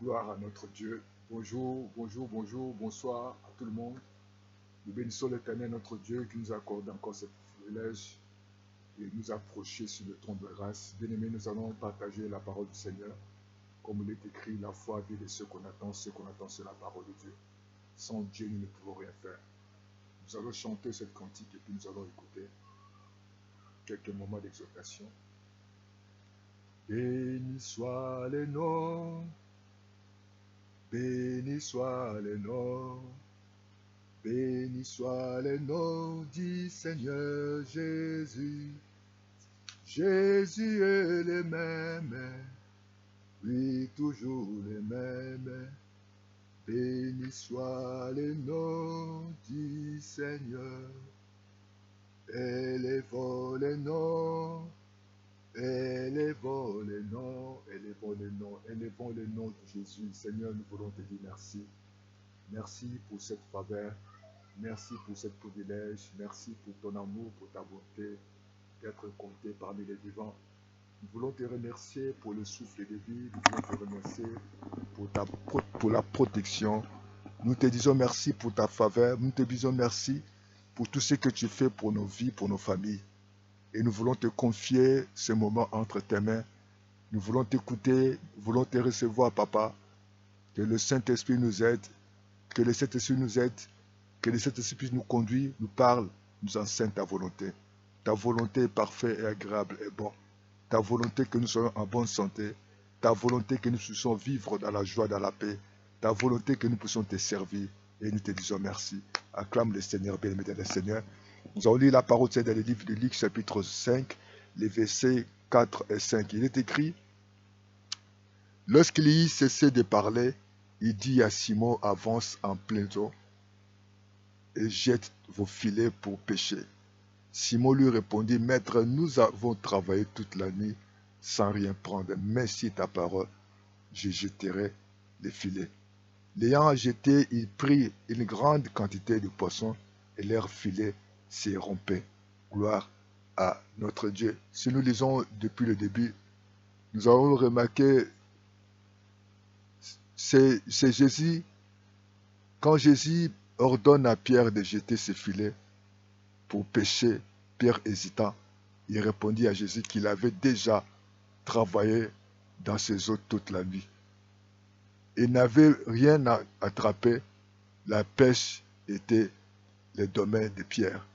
Gloire à notre Dieu. Bonjour, bonjour, bonjour, bonsoir à tout le monde. Nous bénissons l'Éternel, notre Dieu, qui nous accorde encore ce privilège de nous approcher sur le trône de grâce. Bien-aimés, nous allons partager la parole du Seigneur. Comme il est écrit, la foi vient de ce qu'on attend c'est la parole de Dieu. Sans Dieu, nous ne pouvons rien faire. Nous allons chanter cette cantique et puis nous allons écouter quelques moments d'exhortation. Béni soit le nom, béni soit le nom, béni soit le nom du Seigneur Jésus. Jésus est le même, oui, toujours le même. Béni soit le nom du Seigneur. Élevons le nom, élevons le nom, élevons le nom, élevons le nom de Jésus. Seigneur, nous voulons te dire merci. Merci pour cette faveur. Merci pour ce privilège. Merci pour ton amour, pour ta bonté d'être compté parmi les vivants. Nous voulons te remercier pour le souffle de vie. Nous voulons te remercier pour la protection. Nous te disons merci pour ta faveur. Nous te disons merci pour tout ce que tu fais pour nos vies, pour nos familles. Et nous voulons te confier ce moment entre tes mains. Nous voulons t'écouter, nous voulons te recevoir, Papa. Que le Saint-Esprit nous aide, que le Saint-Esprit nous aide, que le Saint-Esprit nous conduise, nous parle, nous enseigne ta volonté. Ta volonté est parfaite et agréable et bon. Ta volonté que nous soyons en bonne santé. Ta volonté que nous puissions vivre dans la joie, dans la paix. Ta volonté que nous puissions te servir. Et nous te disons merci. Acclame le Seigneur, bien-aimé le Seigneur. Nous allons lire la parole dans le livre de Luc, chapitre 5, les versets 4 et 5. Il est écrit: Lorsqu'il y cessé de parler, il dit à Simon: Avance en plein eau et jette vos filets pour pêcher. Simon lui répondit: Maître, nous avons travaillé toute la nuit sans rien prendre, mais si ta parole, je jetterai les filets. L'ayant jeté, il prit une grande quantité de poissons et leurs filets s'y rompaient. Gloire à notre Dieu. Si nous lisons depuis le début, nous avons remarqué, c'est Jésus, quand Jésus ordonne à Pierre de jeter ses filets pour pêcher, Pierre hésita. Il répondit à Jésus qu'il avait déjà travaillé dans ces eaux toute la nuit. Il n'avait rien à attraper. La pêche était le domaine de Pierre.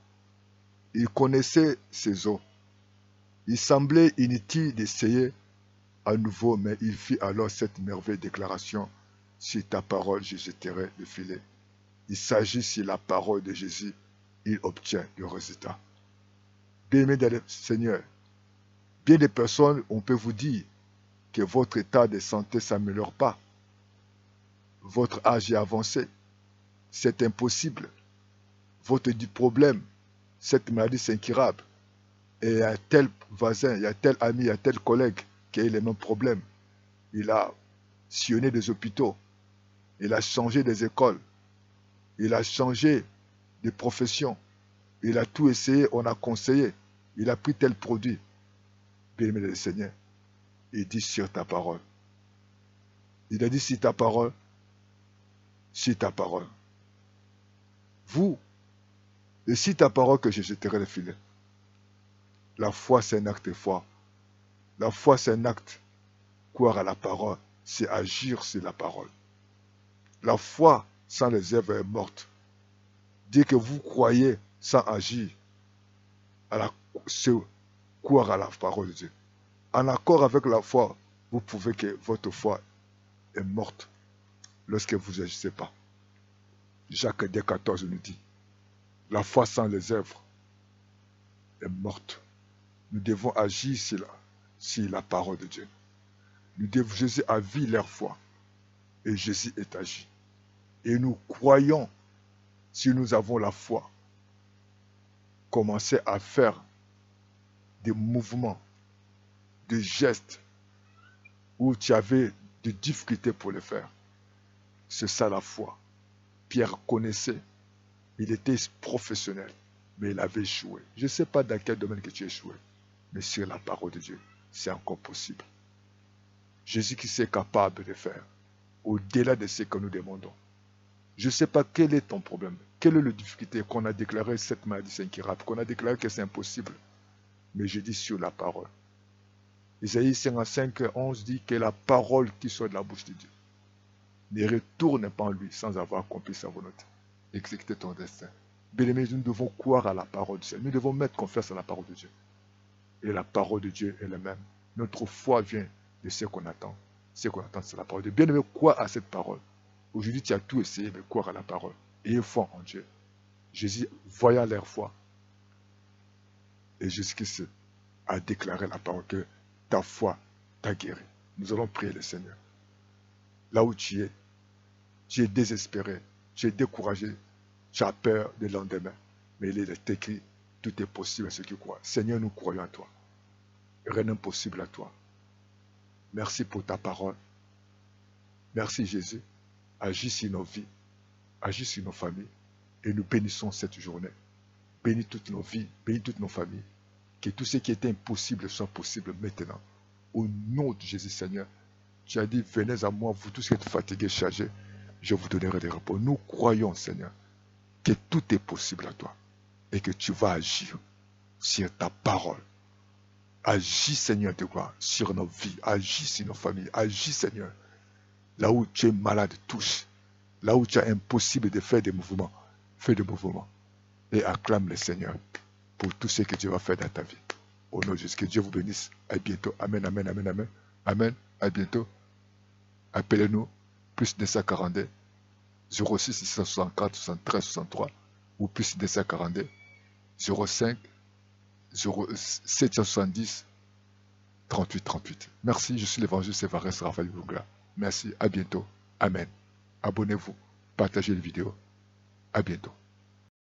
Il connaissait ces eaux. Il semblait inutile d'essayer à nouveau, mais il fit alors cette merveilleuse déclaration: sur ta parole, je jetterai le filet. Il s'agit sur la parole de Jésus, il obtient le résultat. Bien-aimés dans le Seigneur, bien des personnes, on peut vous dire que votre état de santé ne s'améliore pas. Votre âge est avancé. C'est impossible. Votre problème, cette maladie, c'est incurable. Et il y a tel voisin, il y a tel ami, il y a tel collègue qui a eu les mêmes problèmes. Il a sillonné des hôpitaux. Il a changé des écoles. Il a changé de profession. Il a tout essayé, on a conseillé. Il a pris tel produit. Bien-aimé le Seigneur, il dit sur ta parole. Il a dit sur ta parole, sur ta parole. Vous, et si ta parole que je jetterai le filet. La foi, c'est un acte de foi. La foi, c'est un acte. Croire à la parole, c'est agir sur la parole. La foi sans les œuvres est morte. Dire que vous croyez sans agir, c'est croire à la parole de Dieu. En accord avec la foi, vous pouvez que votre foi est morte lorsque vous n'agissez pas. Jacques 2,14 nous dit: la foi sans les œuvres est morte. Nous devons agir sur la parole de Dieu. Jésus a vu leur foi et Jésus est agi. Et nous croyons, si nous avons la foi, commencer à faire des mouvements, des gestes où tu avais des difficultés pour le faire. C'est ça la foi. Pierre connaissait, il était professionnel, mais il avait échoué. Je ne sais pas dans quel domaine que tu as échoué, mais sur la parole de Dieu, c'est encore possible. Jésus qui est capable de faire. au-delà de ce que nous demandons. Je ne sais pas quel est ton problème, quelle est la difficulté qu'on a déclaré cette maladie c'est incurable, qu'on a déclaré que c'est impossible. Mais je dis sur la parole. Isaïe 55, 11 dit que la parole qui sort de la bouche de Dieu ne retourne pas en lui sans avoir accompli sa volonté. Exécuter ton destin. Bien-aimés, nous devons croire à la parole de Dieu. Nous devons mettre confiance à la parole de Dieu. Et la parole de Dieu est la même. Notre foi vient de ce qu'on attend. Ce qu'on attend, c'est la parole de Dieu. Bien-aimés, crois à cette parole. Aujourd'hui, tu as tout essayé, mais croire à la parole. Ayez foi en Dieu. Jésus, voyant leur foi, et Jésus-Christ a déclaré la parole que ta foi t'a guéri. Nous allons prier le Seigneur. Là où tu es désespéré, tu es découragé, tu as peur du lendemain. Mais il est écrit, tout est possible à ceux qui croient. Seigneur, nous croyons en toi. Rien n'est impossible à toi. Merci pour ta parole. Merci Jésus. Agis sur nos vies, agis sur nos familles. Et nous bénissons cette journée. Bénis toutes nos vies, bénis toutes nos familles. Que tout ce qui était impossible soit possible maintenant. Au nom de Jésus Seigneur, tu as dit, venez à moi, vous tous qui êtes fatigués, chargés, je vous donnerai des repos. Nous croyons, Seigneur, que tout est possible à toi et que tu vas agir sur ta parole. Agis, Seigneur de gloire, sur nos vies, agis sur nos familles, agis, Seigneur. Là où tu es malade, touche. Là où tu es impossible de faire des mouvements, fais des mouvements. Et acclame le Seigneur pour tout ce que Dieu va faire dans ta vie. Au nom de Jésus, que Dieu vous bénisse. À bientôt. Amen, amen, amen, amen. Amen. À bientôt. Appelez-nous plus 242 06 664 73 63 ou plus 242 05 770 38 38. Merci, je suis l'évangéliste Evariste Raphaël Bougla. Merci, à bientôt. Amen. Abonnez-vous, partagez la vidéo. À bientôt.